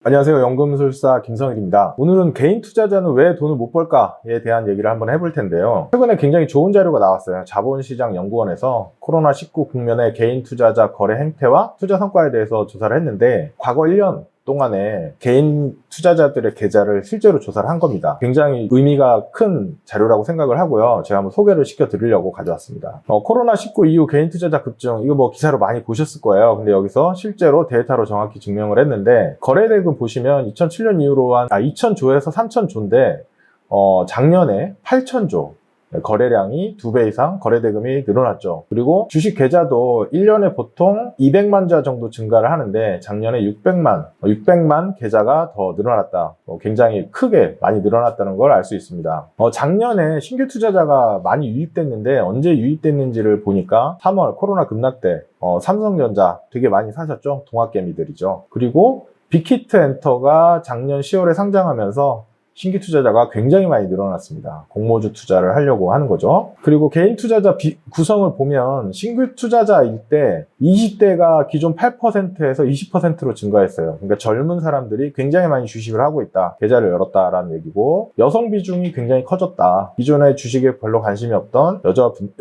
안녕하세요. 연금술사 김성일입니다. 오늘은 개인 투자자는 왜 돈을 못 벌까에 대한 얘기를 한번 해볼 텐데요. 최근에 굉장히 좋은 자료가 나왔어요. 자본시장연구원에서 코로나19 국면의 개인 투자자 거래 행태와 투자 성과에 대해서 조사를 했는데 과거 1년 동안에 개인 투자자들의 계좌를 실제로 조사를 한 겁니다. 굉장히 의미가 큰 자료라고 생각을 하고요. 제가 한번 소개를 시켜드리려고 가져왔습니다. 코로나19 이후 개인 투자자 급증, 이거 뭐 기사로 많이 보셨을 거예요. 근데 여기서 실제로 데이터로 정확히 증명을 했는데, 거래대금 보시면 2007년 이후로 2,000조에서 3,000조인데 작년에 8,000조, 거래량이 2배 이상 거래대금이 늘어났죠. 그리고 주식 계좌도 1년에 보통 200만 자 정도 증가를 하는데 작년에 600만 계좌가 더 늘어났다. 굉장히 크게 많이 늘어났다는 걸 알 수 있습니다. 작년에 신규 투자자가 많이 유입됐는데 언제 유입됐는지를 보니까 3월 코로나 급락 때 삼성전자 되게 많이 사셨죠. 동학개미들이죠. 그리고 빅히트엔터가 작년 10월에 상장하면서 신규 투자자가 굉장히 많이 늘어났습니다. 공모주 투자를 하려고 하는 거죠. 그리고 개인 투자자 구성을 보면 신규 투자자일 때 20대가 기존 8%에서 20%로 증가했어요. 그러니까 젊은 사람들이 굉장히 많이 주식을 하고 있다. 계좌를 열었다라는 얘기고, 여성 비중이 굉장히 커졌다. 기존에 주식에 별로 관심이 없던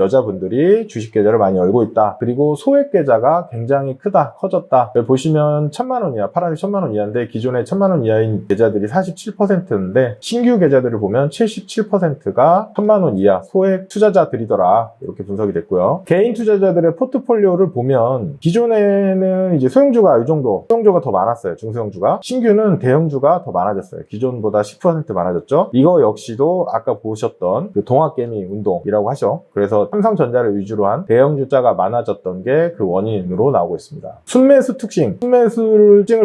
여자분들이 주식 계좌를 많이 열고 있다. 그리고 소액 계좌가 굉장히 커졌다. 보시면 1,000만 원 이하, 파란색 1,000만 원 이하인데 기존에 1,000만 원 이하인 계좌들이 47%인데 신규 계좌들을 보면 77%가 1,000만 원 이하 소액 투자자들이더라. 이렇게 분석이 됐고요. 개인 투자자들의 포트폴리오를 보면 기존에는 이제 소형주가 이 정도, 소형주가 더 많았어요. 중소형주가. 신규는 대형주가 더 많아졌어요. 기존보다 10% 많아졌죠. 이거 역시도 아까 보셨던 그 동학개미 운동이라고 하죠. 그래서 삼성전자를 위주로 한 대형주자가 많아졌던 게 그 원인으로 나오고 있습니다. 순매수 특징을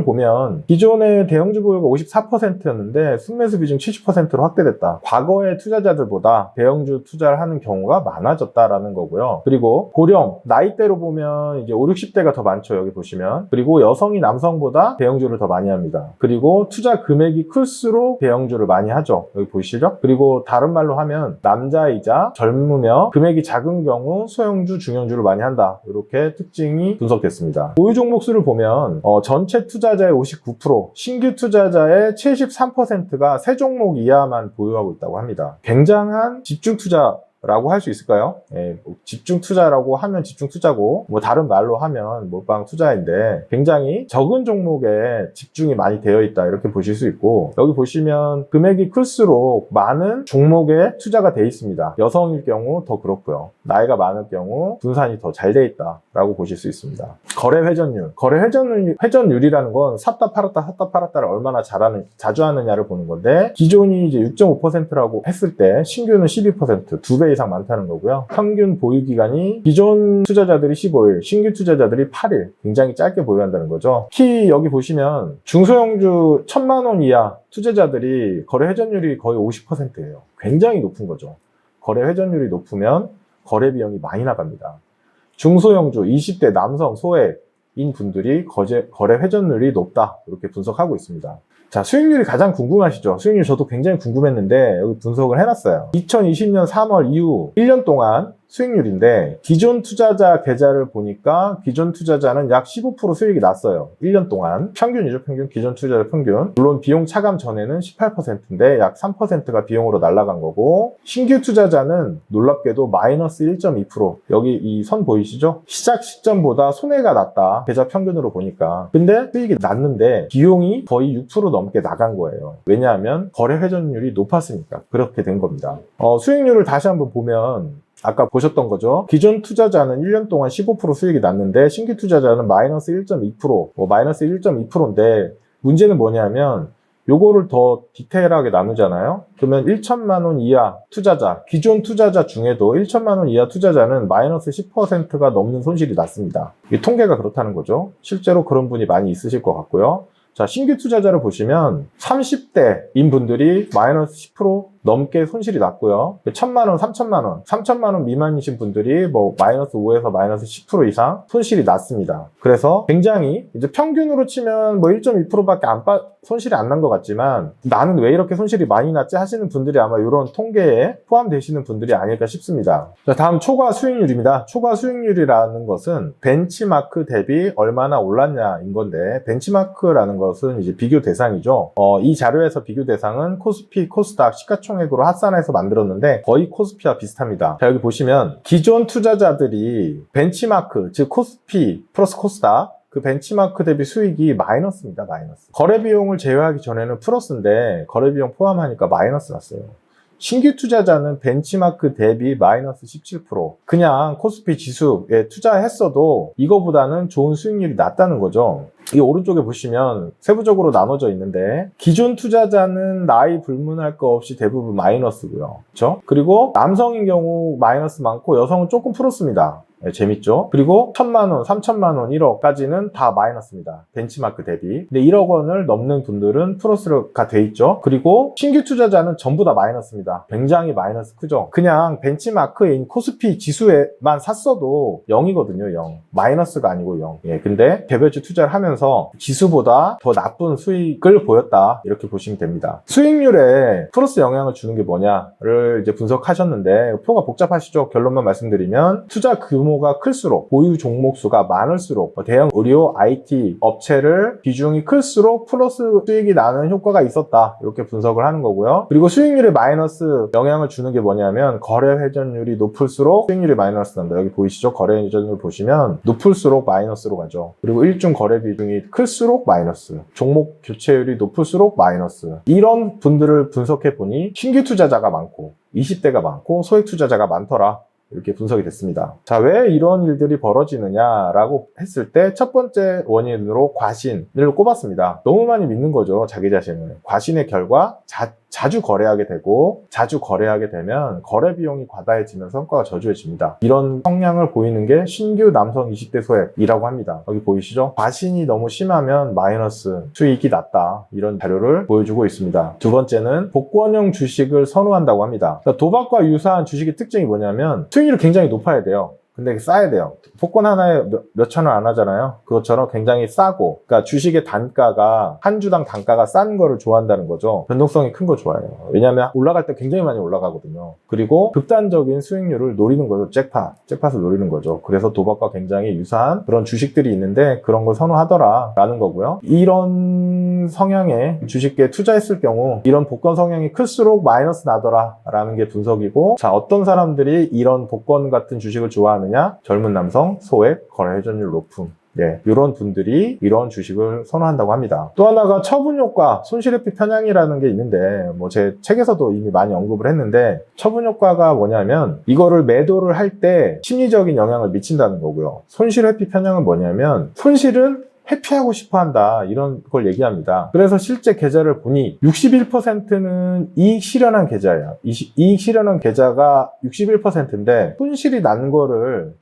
보면 기존의 대형주 보유가 54%였는데 순매수 비중 70%로 확대됐다. 과거의 투자자들보다 대형주 투자를 하는 경우가 많아졌다라는 거고요. 그리고 고령, 나이대로 보면 이제 5, 60대가 더 많죠. 여기 보시면. 그리고 여성이 남성보다 대형주를 더 많이 합니다. 그리고 투자 금액이 클수록 대형주를 많이 하죠. 여기 보이시죠? 그리고 다른 말로 하면 남자이자 젊으며 금액이 작은 경우 소형주, 중형주를 많이 한다. 이렇게 특징이 분석됐습니다. 보유 종목 수를 보면 전체 투자자의 59%, 신규 투자자의 73%가 세 종목 이하만 보유하고 있다고 합니다. 굉장한 집중 투자라고 할 수 있을까요? 집중 투자라고 하면 집중 투자고, 뭐 다른 말로 하면 몰빵 투자인데 굉장히 적은 종목에 집중이 많이 되어 있다. 이렇게 보실 수 있고, 여기 보시면 금액이 클수록 많은 종목에 투자가 되어 있습니다. 여성일 경우 더 그렇고요. 나이가 많을 경우 분산이 더 잘 되어 있다. 라고 보실 수 있습니다. 거래 회전율이라는 건 샀다 팔았다를 얼마나 자주 하느냐를 보는 건데, 기존이 이제 6.5%라고 했을 때 신규는 12%, 2배 이상 많다는 거고요. 평균 보유 기간이 기존 투자자들이 15일, 신규 투자자들이 8일, 굉장히 짧게 보유한다는 거죠. 특히 여기 보시면 중소형주 1,000만 원 이하 투자자들이 거래 회전율이 거의 50%예요. 굉장히 높은 거죠. 거래 회전율이 높으면 거래 비용이 많이 나갑니다. 중소형주 20대 남성 소액인 분들이 거래 회전율이 높다. 이렇게 분석하고 있습니다. 자, 수익률이 가장 궁금하시죠? 수익률 저도 굉장히 궁금했는데 여기 분석을 해놨어요. 2020년 3월 이후 1년 동안 수익률인데, 기존 투자자 계좌를 보니까 기존 투자자는 약 15% 수익이 났어요. 1년 동안. 평균이죠, 평균. 기존 투자자 평균. 물론 비용 차감 전에는 18%인데 약 3%가 비용으로 날아간 거고, 신규 투자자는 놀랍게도 마이너스 1.2%. 여기 이 선 보이시죠? 시작 시점보다 손해가 났다. 계좌 평균으로 보니까. 근데 수익이 났는데 비용이 거의 6% 넘게 나간 거예요. 왜냐하면 거래 회전율이 높았으니까 그렇게 된 겁니다. 수익률을 다시 한번 보면 아까 보셨던 거죠. 기존 투자자는 1년 동안 15% 수익이 났는데 신규 투자자는 마이너스 1.2%, 마이너스 1.2%인데 문제는 뭐냐면 요거를 더 디테일하게 나누잖아요. 그러면 1,000만 원 이하 투자자, 기존 투자자 중에도 1,000만 원 이하 투자자는 마이너스 10%가 넘는 손실이 났습니다. 이 통계가 그렇다는 거죠. 실제로 그런 분이 많이 있으실 것 같고요. 자, 신규 투자자를 보시면 30대인 분들이 마이너스 10% 넘게 손실이 났고요. 1,000만 원, 3,000만 원, 3,000만 원 미만이신 분들이 뭐 마이너스 5에서 마이너스 10% 이상 손실이 났습니다. 그래서 굉장히 이제 평균으로 치면 뭐 1.2%밖에 손실이 안 난 것 같지만 나는 왜 이렇게 손실이 많이 났지 하시는 분들이 아마 이런 통계에 포함되시는 분들이 아닐까 싶습니다. 자, 다음 초과 수익률입니다. 초과 수익률이라는 것은 벤치마크 대비 얼마나 올랐냐인 건데, 벤치마크라는 것은 이제 비교 대상이죠. 이 자료에서 비교 대상은 코스피, 코스닥, 시가총액으로 합산해서 만들었는데 거의 코스피와 비슷합니다. 자, 여기 보시면 기존 투자자들이 벤치마크, 즉 코스피 플러스 코스닥, 그 벤치마크 대비 수익이 마이너스입니다. 마이너스. 거래 비용을 제외하기 전에는 플러스인데 거래 비용 포함하니까 마이너스 났어요. 신규 투자자는 벤치마크 대비 마이너스 17%. 그냥 코스피 지수에 투자했어도 이거보다는 좋은 수익률이 낮다는 거죠. 이 오른쪽에 보시면 세부적으로 나눠져 있는데, 기존 투자자는 나이 불문할 거 없이 대부분 마이너스고요. 그렇죠? 그리고 남성인 경우 마이너스 많고 여성은 조금 플러스입니다. 네, 재밌죠? 그리고 1,000만 원, 3,000만 원, 1억까지는 다 마이너스입니다. 벤치마크 대비. 근데 1억 원을 넘는 분들은 플러스가 돼 있죠. 그리고 신규 투자자는 전부 다 마이너스입니다. 굉장히 마이너스 크죠? 그냥 벤치마크인 코스피 지수에만 샀어도 0이거든요. 0. 마이너스가 아니고 0. 예, 근데 개별주 투자를 하면서 지수보다 더 나쁜 수익을 보였다. 이렇게 보시면 됩니다. 수익률에 플러스 영향을 주는 게 뭐냐를 이제 분석하셨는데, 표가 복잡하시죠? 결론만 말씀드리면 투자 규모가 클수록, 보유 종목 수가 많을수록, 대형 의료, IT 업체를 비중이 클수록 플러스 수익이 나는 효과가 있었다. 이렇게 분석을 하는 거고요. 그리고 수익률에 마이너스 영향을 주는 게 뭐냐면, 거래 회전율이 높을수록 수익률이 마이너스 난다. 여기 보이시죠? 거래 회전율 보시면 높을수록 마이너스로 가죠. 그리고 일중 거래 비중이 클수록 마이너스, 종목 교체율이 높을수록 마이너스. 이런 분들을 분석해 보니 신규 투자자가 많고 20대가 많고 소액 투자자가 많더라. 이렇게 분석이 됐습니다. 자, 왜 이런 일들이 벌어지느냐라고 했을 때 첫 번째 원인으로 과신을 꼽았습니다. 너무 많이 믿는 거죠, 자기 자신을. 과신의 결과 자주 거래하게 되고, 자주 거래하게 되면 거래 비용이 과다해지면 성과가 저조해집니다. 이런 성향을 보이는 게 신규 남성 20대 소액이라고 합니다. 여기 보이시죠? 과신이 너무 심하면 마이너스, 수익이 낮다. 이런 자료를 보여주고 있습니다. 두 번째는 복권형 주식을 선호한다고 합니다. 그러니까 도박과 유사한 주식의 특징이 뭐냐면 수익률이 굉장히 높아야 돼요. 근데 싸야 돼요. 복권 하나에 몇천 원 안 하잖아요. 그것처럼 굉장히 싸고, 그러니까 주식의 단가가, 한 주당 단가가 싼 거를 좋아한다는 거죠. 변동성이 큰 거 좋아해요. 왜냐하면 올라갈 때 굉장히 많이 올라가거든요. 그리고 극단적인 수익률을 노리는 거죠. 잭팟을 노리는 거죠. 그래서 도박과 굉장히 유사한 그런 주식들이 있는데 그런 걸 선호하더라 라는 거고요. 이런 성향의 주식계에 투자했을 경우 이런 복권 성향이 클수록 마이너스 나더라 라는 게 분석이고, 자, 어떤 사람들이 이런 복권 같은 주식을 좋아하느냐? 젊은 남성, 소액, 거래 회전율 높음. 네, 이런 분들이 이런 주식을 선호한다고 합니다. 또 하나가 처분 효과, 손실회피 편향이라는 게 있는데, 뭐 제 책에서도 이미 많이 언급을 했는데, 처분 효과가 뭐냐면 이거를 매도를 할 때 심리적인 영향을 미친다는 거고요. 손실회피 편향은 뭐냐면 손실은 회피하고 싶어 한다, 이런 걸 얘기합니다. 그래서 실제 계좌를 보니 61%는 이익 실현한 계좌예요. 이익 실현한 계좌가 61%인데 손실이 난 거를,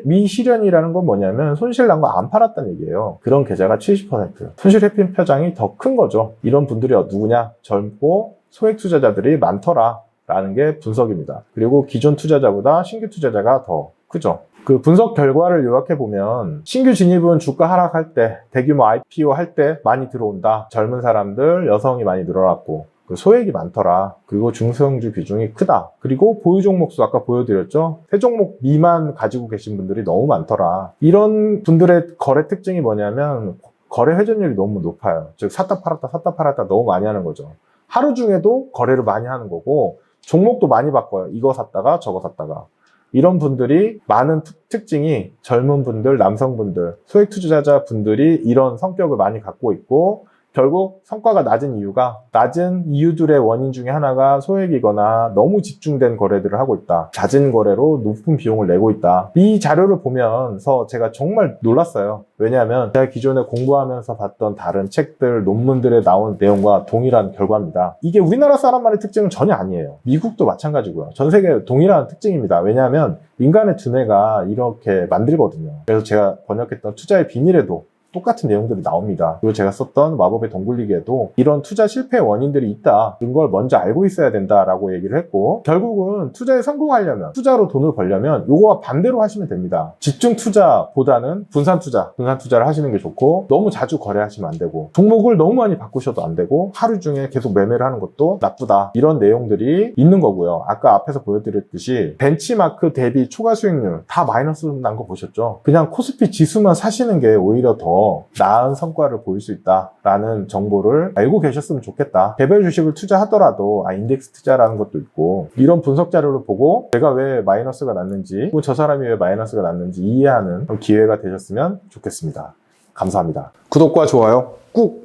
미실현이라는 건 뭐냐면 손실 난 거 안 팔았다는 얘기예요. 그런 계좌가 70%. 손실 회피 편향이 더 큰 거죠. 이런 분들이 누구냐? 젊고 소액 투자자들이 많더라 라는 게 분석입니다. 그리고 기존 투자자보다 신규 투자자가 더 크죠. 그 분석 결과를 요약해보면, 신규 진입은 주가 하락할 때, 대규모 IPO 할 때 많이 들어온다. 젊은 사람들, 여성이 많이 늘어났고, 소액이 많더라. 그리고 중소형주 비중이 크다. 그리고 보유 종목 수 아까 보여드렸죠? 3종목 미만 가지고 계신 분들이 너무 많더라. 이런 분들의 거래 특징이 뭐냐면 거래 회전율이 너무 높아요. 즉 샀다 팔았다 너무 많이 하는 거죠. 하루 중에도 거래를 많이 하는 거고, 종목도 많이 바꿔요. 이거 샀다가 저거 샀다가. 이런 분들이 많은 특징이 젊은 분들, 남성분들, 소액 투자자 분들이 이런 성격을 많이 갖고 있고, 결국 성과가 낮은 이유들의 원인 중에 하나가 소액이거나 너무 집중된 거래들을 하고 있다. 잦은 거래로 높은 비용을 내고 있다. 이 자료를 보면서 제가 정말 놀랐어요. 왜냐하면 제가 기존에 공부하면서 봤던 다른 책들, 논문들에 나온 내용과 동일한 결과입니다. 이게 우리나라 사람만의 특징은 전혀 아니에요. 미국도 마찬가지고요. 전 세계 동일한 특징입니다. 왜냐하면 인간의 두뇌가 이렇게 만들거든요. 그래서 제가 번역했던 투자의 비밀에도 똑같은 내용들이 나옵니다. 그리고 제가 썼던 마법의 돈 굴리기에도 이런 투자 실패 원인들이 있다, 이런 걸 먼저 알고 있어야 된다라고 얘기를 했고, 결국은 투자에 성공하려면, 투자로 돈을 벌려면 요거와 반대로 하시면 됩니다. 집중 투자보다는 분산 투자를 하시는 게 좋고, 너무 자주 거래하시면 안 되고, 종목을 너무 많이 바꾸셔도 안 되고, 하루 중에 계속 매매를 하는 것도 나쁘다, 이런 내용들이 있는 거고요. 아까 앞에서 보여드렸듯이 벤치마크 대비 초과 수익률 다 마이너스 난 거 보셨죠? 그냥 코스피 지수만 사시는 게 오히려 더 나은 성과를 보일 수 있다라는 정보를 알고 계셨으면 좋겠다. 개별 주식을 투자하더라도 인덱스 투자라는 것도 있고, 이런 분석 자료를 보고 내가 왜 마이너스가 났는지, 저 사람이 왜 마이너스가 났는지 이해하는 기회가 되셨으면 좋겠습니다. 감사합니다. 구독과 좋아요 꾹